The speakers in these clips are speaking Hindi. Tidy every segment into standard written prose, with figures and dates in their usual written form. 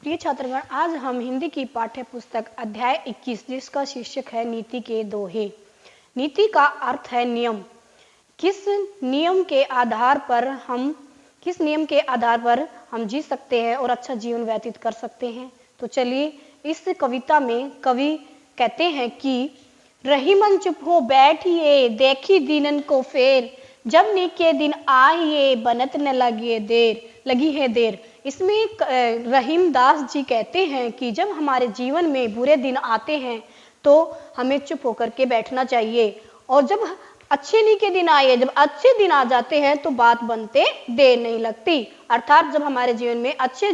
प्रिय छात्रगण, आज हम हिंदी की पाठ्य पुस्तक अध्याय 21 जिसका शीर्षक है नीति के दोहे। नीति का अर्थ है नियम। किस नियम के आधार पर हम जी सकते हैं और अच्छा जीवन व्यतीत कर सकते हैं। तो चलिए, इस कविता में कवि कहते हैं कि रही मन चुप हो बैठिए, देखी दीनन को फेर, जब नीके दिन आइए, बनत न लगी है देर। इसमें रहीम दास जी कहते हैं कि जब हमारे जीवन में बुरे दिन आते हैं तो हमें चुप होकर के बैठना चाहिए, और जब अच्छे नीके दिन आए, जब अच्छे दिन आ जाते हैं तो बात बनते देर नहीं लगती। अर्थात जब हमारे जीवन में अच्छे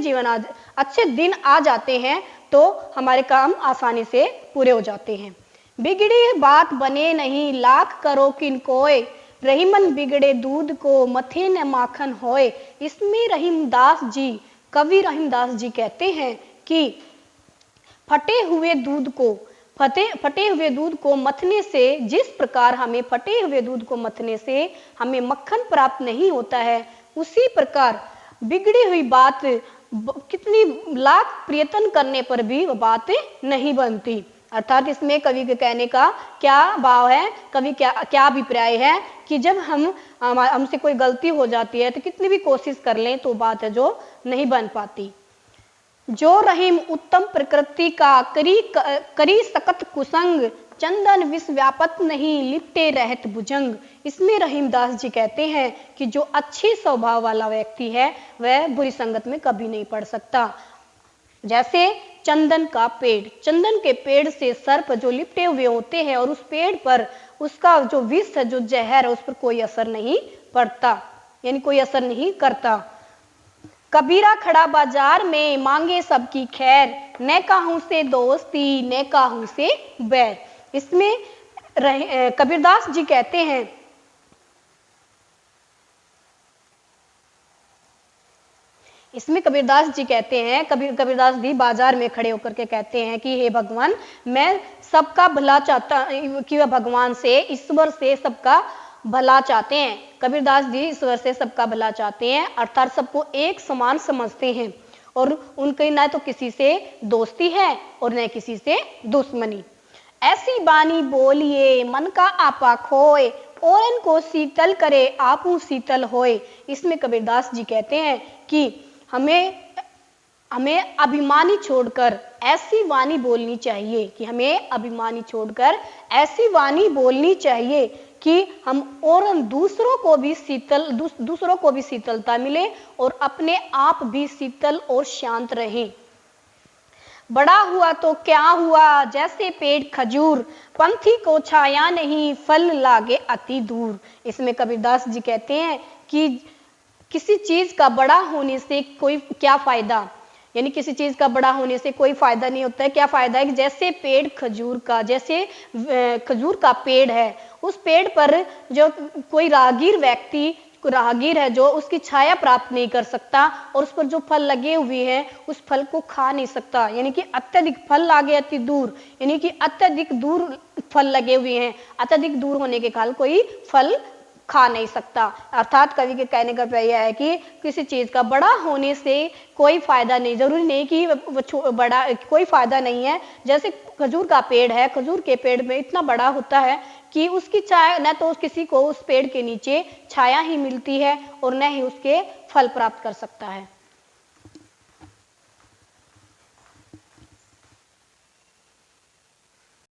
दिन आ जाते हैं तो हमारे काम आसानी से पूरे हो जाते हैं। बिगड़ी बात बने नहीं, लाख करो किन कोय, रहीमन बिगड़े दूध को, मथे न माखन होए। इसमें कवि रहीमदास जी कहते हैं कि फटे हुए दूध को मथने से, जिस प्रकार हमें फटे हुए दूध को मथने से हमें मक्खन प्राप्त नहीं होता है, उसी प्रकार बिगड़ी हुई बात कितनी लाख प्रयत्न करने पर भी वह बात नहीं बनती। अर्थात इसमें कवि के कहने का क्या भाव है, कवि क्या अभिप्राय है कि जब हमसे कोई गलती हो जाती है तो कितनी भी कोशिश कर लें तो बात है जो नहीं बन पाती। जो रहीम उत्तम प्रकृति का, करी सकत कुसंग, चंदन विष व्यापत नहीं, लिपटे रहत भुजंग। इसमें रहीमदास जी कहते हैं कि जो अच्छे स्वभाव वाला व्यक्ति है वह बुरी संगत में कभी नहीं पड़ सकता। जैसे चंदन के पेड़ से सर्प जो लिपटे हुए होते हैं और उस पेड़ पर उसका जो विष है, जो जहर है, उस पर कोई असर नहीं पड़ता, यानी कोई असर नहीं करता। कबीरा खड़ा बाजार में, मांगे सबकी खैर, न काहू से दोस्ती, न काहू से बैर। इसमें कबीरदास जी कहते हैं कबीरदास जी बाजार में खड़े होकर के कहते हैं कि हे भगवान, मैं सबका भला चाहता, कि वह भगवान से, ईश्वर से सबका भला चाहते हैं। कबीरदास जी ईश्वर से सबका भला चाहते हैं, अर्थात सबको एक समान समझते हैं और उनके न तो किसी से दोस्ती है और न किसी से दुश्मनी। ऐसी बानी बोलिए, मन का आपा खोए, औरन को शीतल करे, आपू शीतल होए। इसमें कबीरदास जी कहते हैं कि हमें अभिमानी छोड़कर ऐसी वाणी बोलनी चाहिए, कि हम और दूसरों को भी शीतलता मिले और अपने आप भी शीतल और शांत रहें। बड़ा हुआ तो क्या हुआ, जैसे पेड़ खजूर, पंथी को छाया नहीं, फल लागे अति दूर। इसमें कबीरदास जी कहते हैं कि किसी चीज का बड़ा होने से कोई क्या फायदा, यानी किसी चीज का बड़ा होने से कोई फायदा नहीं होता है। क्या फायदा है कि जैसे खजूर का पेड़ है, उस पेड़ पर जो कोई राहगीर है जो उसकी छाया प्राप्त नहीं कर सकता और उस पर जो फल लगे हुए हैं उस फल को खा नहीं सकता, यानी कि अत्यधिक फल लागे अति दूर, यानी कि अत्यधिक दूर फल लगे हुए हैं, अत्यधिक दूर होने के कारण कोई फल खा नहीं सकता। अर्थात कवि के कहने का यह है कि किसी चीज का बड़ा होने से कोई फायदा नहीं, जरूरी नहीं कि बड़ा, कोई फायदा नहीं है। जैसे खजूर का पेड़ है, खजूर के पेड़ में इतना बड़ा होता है कि उसकी छाया, न तो किसी को उस पेड़ के नीचे छाया ही मिलती है और न ही उसके फल प्राप्त कर सकता है।